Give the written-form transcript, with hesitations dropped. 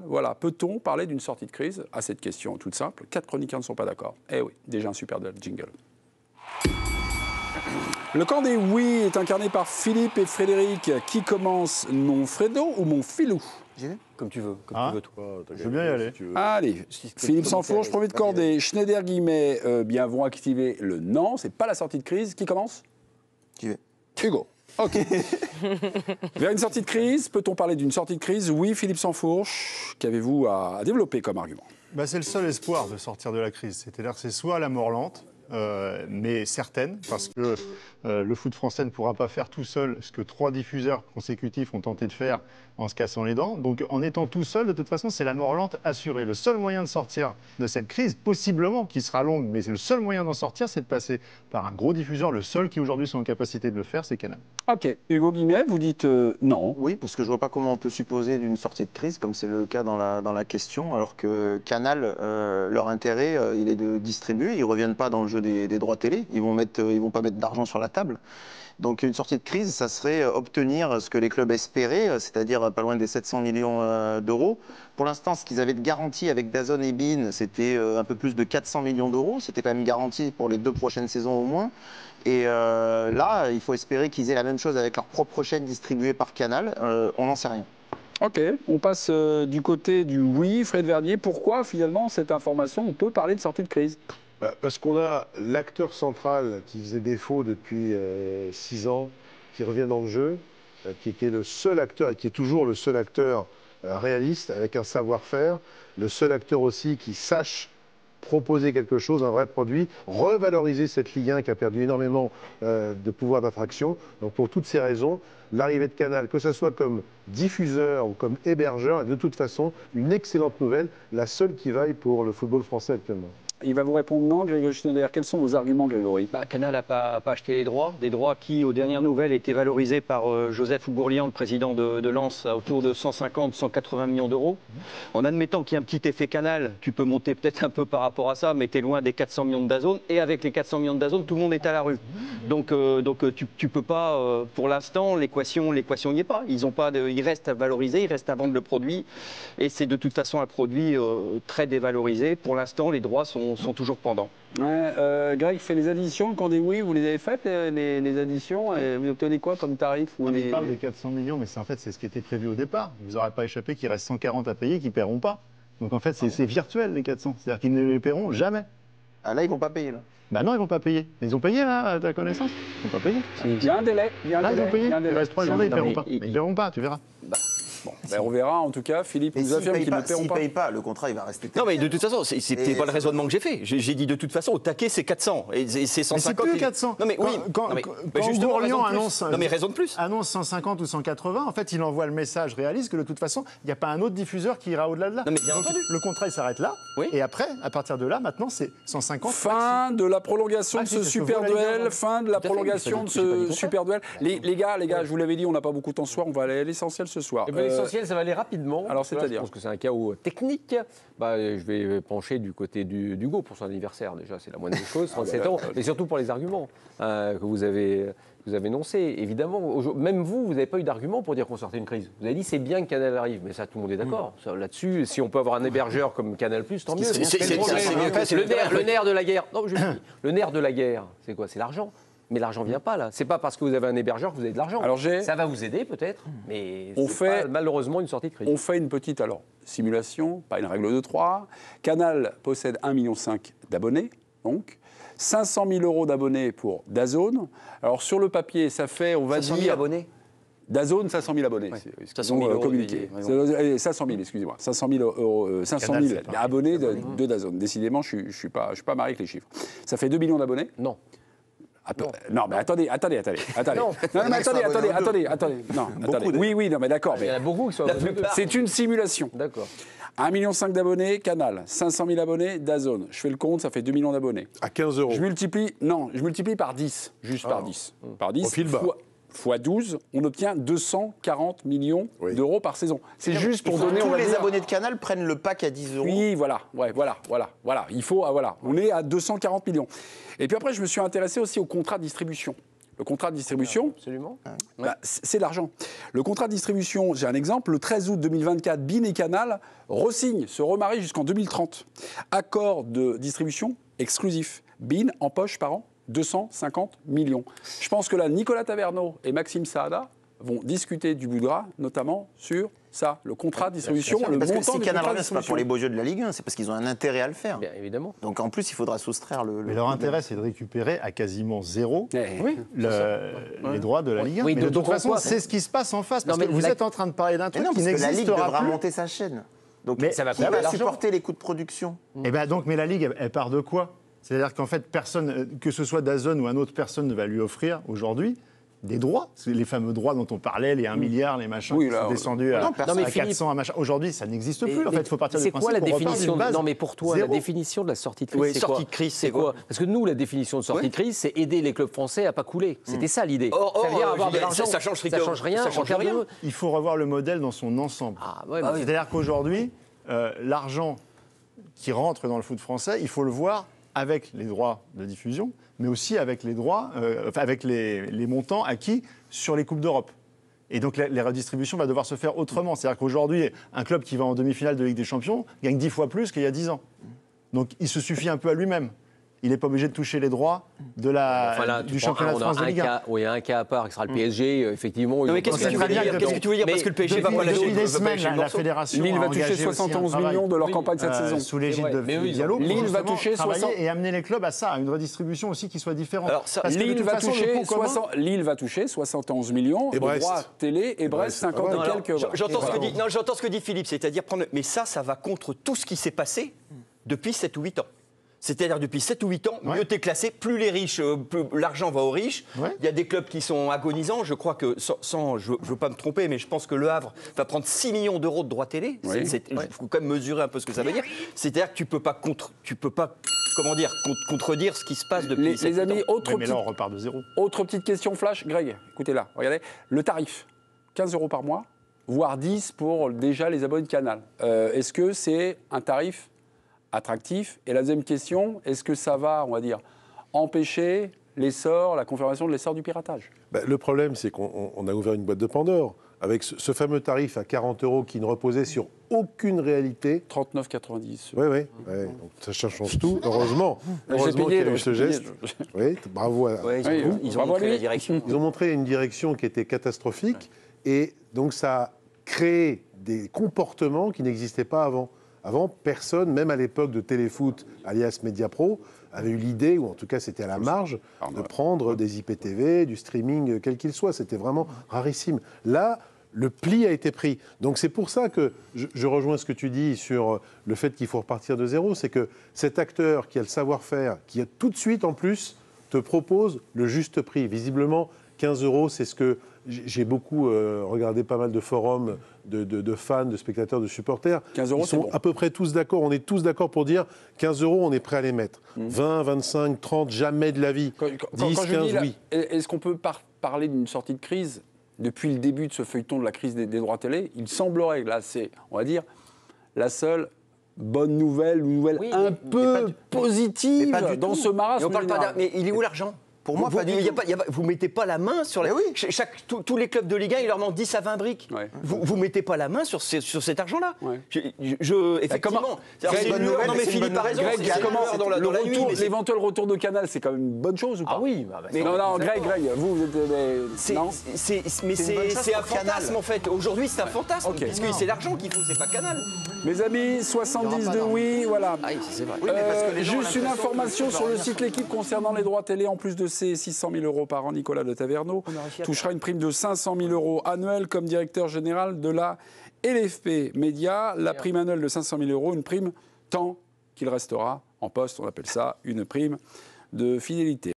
Voilà, peut-on parler d'une sortie de crise à cette question toute simple? 4 chroniqueurs ne sont pas d'accord. Eh oui, déjà un super jingle. Le camp des oui est incarné par Philippe et Frédéric. Qui commence, mon Fredo ou mon Filou? Comme tu veux, tu veux, toi. Je veux bien y aller. Allez, Philippe Sansfourche, premier de cordée. Schneider Guillemets bien vont activer le non. C'est pas la sortie de crise. Qui commence? Hugo. Ok. Vers une sortie de crise, peut-on parler d'une sortie de crise? Oui, Philippe Sansfourche. Qu'avez-vous à développer comme argument? C'est le seul espoir de sortir de la crise. C'est-à-dire que c'est soit la mort lente, mais certaine, parce que le foot français ne pourra pas faire tout seul ce que 3 diffuseurs consécutifs ont tenté de faire en se cassant les dents. Donc en étant tout seul, de toute façon, c'est la mort lente assurée. Le seul moyen de sortir de cette crise, possiblement, qui sera longue, mais c'est le seul moyen d'en sortir, c'est de passer par un gros diffuseur. Le seul qui aujourd'hui sont en capacité de le faire, c'est Canal. Ok. Hugo Guillemets, vous dites non. Oui, parce que je ne vois pas comment on peut supposer d'une sortie de crise, comme c'est le cas dans la question, alors que Canal, leur intérêt, il est de distribuer. Ils ne reviennent pas dans le jeu des droits télé. Ils vont pas mettre d'argent sur la table. Donc une sortie de crise, ça serait obtenir ce que les clubs espéraient, c'est-à-dire pas loin des 700 millions d'euros. Pour l'instant, ce qu'ils avaient de garantie avec DAZN et beIN, c'était un peu plus de 400 millions d'euros. C'était quand même garanti pour les 2 prochaines saisons au moins. Et là, il faut espérer qu'ils aient la même chose avec leur propre chaîne distribuée par Canal. On n'en sait rien. Ok, on passe du côté du oui, Fred Verdier. Pourquoi finalement cette information, on peut parler de sortie de crise? Parce qu'on a l'acteur central qui faisait défaut depuis 6 ans, qui revient dans le jeu, qui est le seul acteur, et qui est toujours le seul acteur réaliste, avec un savoir-faire, le seul acteur aussi qui sache proposer quelque chose, un vrai produit, revaloriser cette Ligue 1 qui a perdu énormément de pouvoir d'attraction. Donc pour toutes ces raisons, l'arrivée de Canal, que ce soit comme diffuseur ou comme hébergeur, est de toute façon une excellente nouvelle, la seule qui vaille pour le football français actuellement. Il va vous répondre non, Grégory Schneider. Quels sont vos arguments, Grégory? Canal n'a pas acheté les droits, des droits qui, aux dernières nouvelles, étaient valorisés par Joseph Bourliand, le président de Lens, à autour de 150-180 millions d'euros. En admettant qu'il y a un petit effet Canal, tu peux monter peut-être un peu par rapport à ça, mais tu es loin des 400 millions de DAZN. Et avec les 400 millions de DAZN, tout le monde est à la rue. Donc tu peux pas, pour l'instant, l'équation n'y est pas. Il reste à valoriser, il reste à vendre le produit. Et c'est de toute façon un produit très dévalorisé. Pour l'instant, les droits sont toujours pendants. Ouais, Greg fait les additions. Quand on dit oui, vous les avez faites, les additions, et vous obtenez quoi comme tarif? Il parle des 400 millions, mais en fait, c'est ce qui était prévu au départ. Vous n'aurez pas échappé qu'il reste 140 à payer, qu'ils ne paieront pas. Donc en fait, c'est virtuel, les 400. C'est-à-dire qu'ils ne les paieront jamais. Ah là, ils ne vont pas payer, là. Non, ils ne vont pas payer. Ils ont payé, là, à ta connaissance? Ils vont pas payer. Il y a un délai. Ils vont payer. Il reste 3 journées, ils ne paieront pas. Mais ils ne paieront pas, tu verras. Bon, on verra en tout cas. Philippe nous affirme qu'ils ne paieront pas. S'ils ne payent pas, le contrat il va rester. Non, mais de toute façon, c'était pas le raisonnement que j'ai fait. J'ai dit de toute façon, au taquet, c'est 400. Et c'est 150. Mais c'est plus 400. Non, mais oui. Quand Bourliand annonce 150 ou 180, en fait, il envoie le message réaliste que de toute façon, il n'y a pas un autre diffuseur qui ira au-delà de là. Non, mais bien entendu. Le contrat, il s'arrête là. Oui. Et après, à partir de là, maintenant, c'est 150. Fin de la prolongation de ce super duel. Fin de la prolongation de ce super duel. Les gars, je vous l'avais dit, on n'a pas beaucoup de temps ce soir. On va aller à l'essentiel ce soir. L'essentiel, ça va aller rapidement. Alors, c'est-à-dire, je pense que c'est un chaos technique. Je vais pencher du côté d'Hugo pour son anniversaire. Déjà, c'est la moindre des choses, 37 ans. Mais surtout pour les arguments que vous avez énoncés. Évidemment, même vous n'avez pas eu d'argument pour dire qu'on sortait une crise. Vous avez dit c'est bien que Canal arrive, mais ça, tout le monde est d'accord. Là-dessus, si on peut avoir un hébergeur comme Canal+, tant mieux. C'est le nerf de la guerre. Non, le nerf de la guerre, c'est quoi? C'est l'argent. Mais l'argent ne vient pas là. C'est pas parce que vous avez un hébergeur que vous avez de l'argent. Ça va vous aider peut-être, mais c'est pas malheureusement une sortie de crise. On fait une petite simulation, pas une règle de 3. Canal possède 1,5 million d'abonnés, donc 500 000 € d'abonnés pour DAZN. Alors sur le papier, ça fait, on va dire... 500 000 abonnés DAZN, 500 000 abonnés. Ouais. 500 000 communiqué. 500 000, excusez-moi. 500 000 abonnés de DAZN. Décidément, je ne suis pas marié avec les chiffres. Ça fait 2 millions d'abonnés? Non. Non, mais attendez. Non, mais attendez. Non, attendez. Oui, non, mais d'accord. Il y en a beaucoup qui sont abonnés. C'est une simulation. D'accord. 1,5 million d'abonnés, Canal. 500 000 abonnés, DAZN. Je fais le compte, ça fait 2 millions d'abonnés. À 15 €. Je multiplie par 10. Par 10. Par 10. Profil bas. Fois 12, on obtient 240 millions d'euros par saison. C'est juste pour donner... Tous les abonnés de Canal prennent le pack à 10 €. Oui, voilà. Il faut... voilà. On est à 240 millions. Et puis après, je me suis intéressé aussi au contrat de distribution. Le contrat de distribution, Absolument. c'est l'argent. Le contrat de distribution, j'ai un exemple, le 13 août 2024, BeIN et Canal re-signent, se remarient jusqu'en 2030. Accord de distribution exclusif. BeIN empoche par an 250 millions. Je pense que là, Nicolas Taverneau et Maxime Saada vont discuter du bout de gras, notamment sur ça, le contrat de distribution, le parce que montant si du Canal contrat de revient, c'est pas distribution. pour les beaux yeux de la Ligue 1, c'est parce qu'ils ont un intérêt à le faire. Bien évidemment. Donc en plus, il faudra soustraire le. Mais leur intérêt, c'est de récupérer à quasiment zéro Oui. les droits de la Ligue 1. Oui, mais de donc toute façon, quoi c'est ce qui se passe en face. Parce Non, que mais vous la- êtes en train de parler d'un Mais truc non, qui parce que la Ligue n'existera devra plus. monter sa chaîne. Donc Mais ça va qui coûter va l'argent. supporter les coûts de production. Et ben donc, mais la Ligue, elle part de quoi? C'est-à-dire qu'en fait, personne, que ce soit DAZN ou un autre personne, ne va lui offrir aujourd'hui des droits. C'est les fameux droits dont on parlait, les 1 milliard, les machins Oui, qui là, sont descendus à, non, à mais Philippe- 400, à machin. Aujourd'hui, ça n'existe plus. En fait, il faut partir du C'est principe quoi la qu'on repart d'une définition base Non, mais pour toi, zéro. la définition de la sortie de crise, Oui, c'est sortie quoi de crise, c'est quoi Parce que nous, la définition de sortie de crise, c'est aider les clubs français à pas couler. C'était ça l'idée. Or, ça veut dire avoir de ça l'argent. change Ça change rien. ça change en termes rien. de- Il faut revoir le modèle dans son ensemble. Ah, ouais, mais- C'est-à-dire qu'aujourd'hui, l'argent qui rentre dans le foot français, il faut le voir avec les droits de diffusion, mais aussi avec les droits, avec les montants acquis sur les Coupes d'Europe. Et donc la redistribution va devoir se faire autrement. C'est-à-dire qu'aujourd'hui, un club qui va en demi-finale de Ligue des Champions gagne 10 fois plus qu'il y a 10 ans. Donc il se suffit un peu à lui-même. Il n'est pas obligé de toucher les droits de Enfin, là, du tu prends championnat de on a France de un Ligue 1. cas, oui, un cas à part qui sera le PSG. Effectivement, Non, mais ils qu'est-ce ont- que tu veux très bien dire que Qu'est-ce que tu veux dire Parce que le PSG va pas la Depuis des jouer, semaines, la fédération Lille a va toucher engagé aussi un 71 travail, millions de leur campagne cette saison. sous l'égide vrai. de Mais oui, Diallo. Lille pour va justement toucher travailler 60 et amener les clubs à ça, à une redistribution aussi qui soit différente. Alors, ça, Parce que de Lille toute va, façon, toucher le pot commun- Lille va toucher 71 millions Et de Brest. droits télé et Brest 50 Non, et alors, quelques. J'entends ce que Voilà. dit, non, j'entends ce que dit Philippe, c'est-à-dire prendre. Mais ça va contre tout ce qui s'est passé depuis 7 ou 8 ans. C'est-à-dire depuis 7 ou 8 ans, Ouais. mieux t'es classé, plus les riches, plus l'argent va aux riches. Ouais. Il y a des clubs qui sont agonisants. Je crois que, je ne veux pas me tromper, mais je pense que Le Havre va prendre 6 millions d'euros de droits télé. Oui. Il faut quand même mesurer un peu ce que ça veut dire. C'est-à-dire que tu peux pas comment dire, contredire ce qui se passe depuis 7 Les amis, ans. autre Oui, mais là, on repart de zéro. Autre petite question flash, Greg, écoutez là, regardez, le tarif, 15 € par mois, voire 10 pour déjà les abonnés de Canal. Est-ce que c'est un tarif attractif? Et la deuxième question, est-ce que ça va, on va dire, empêcher l'essor, la confirmation de l'essor du piratage? Le problème, c'est qu'on a ouvert une boîte de Pandore avec ce fameux tarif à 40 € qui ne reposait sur aucune réalité. 39,90. Oui. Donc ça change tout. Heureusement J'ai qu'il payé, y a eu donc ce j'ai payé. geste. Oui, bravo à Ouais, Oui, ils ont bravo à montré lui. la direction. Ils ont montré une direction qui était catastrophique et donc ça a créé des comportements qui n'existaient pas avant. Avant, personne, même à l'époque de Téléfoot, alias Mediapro, avait eu l'idée, ou en tout cas c'était à la marge, de prendre des IPTV, du streaming, quel qu'il soit. C'était vraiment rarissime. Là, le pli a été pris. Donc c'est pour ça que je rejoins ce que tu dis sur le fait qu'il faut repartir de zéro. C'est que cet acteur qui a le savoir-faire, qui a tout de suite en plus te propose le juste prix. Visiblement, 15 €, c'est ce que j'ai beaucoup regardé pas mal de forums de fans, de spectateurs, de supporters. 15 €, Ils c'est sont bon. à peu près tous d'accord. On est tous d'accord pour dire 15 €, on est prêt à les mettre. 20, 25, 30, jamais de la vie. 10, Quand je 15, dis, là, oui. est-ce qu'on peut parler d'une sortie de crise depuis le début de ce feuilleton de la crise des droits télé? Il semblerait que là, c'est, on va dire, la seule bonne nouvelle, une nouvelle Oui, un mais peu mais positive pas du dans tout. ce marasme. Mais on parle pas général. mais il est où l'argent? Pour moi, pas du tout. Vous mettez pas la main sur la. Mais oui. Tous les clubs de Ligue 1, il leur manque 10 à 20 briques. Ouais. Vous mettez pas la main sur cet argent-là. Ouais. Effectivement. comment- Alors, Greg, c'est une bonne lueur, nouvelle, non mais c'est une Philippe bonne a raison. nouvelle. c'est Greg, une comment- lueur dans la nuit. mais c'est- l'éventuel retour de Canal, c'est quand même une bonne chose ou pas? Ah oui, Non, Greg, vous êtes. Non C'est une bonne chose c'est un pour Canal. fantasme, en fait. Aujourd'hui, c'est un fantasme. Ok. Puisque c'est l'argent qu'il faut, c'est pas Canal. Mes amis, 70 de oui, voilà. Ah oui, c'est vrai. Oui, mais parce que les gens ont Juste une l'impression que information tout va sur le revenir site L'équipe concernant les droits télé. En plus de ces 600 000 € par an, Nicolas de Taverneau touchera une prime de 500 000 € annuelle comme directeur général de la LFP Média. La prime annuelle de 500 000 €, une prime tant qu'il restera en poste. On appelle ça une prime de fidélité.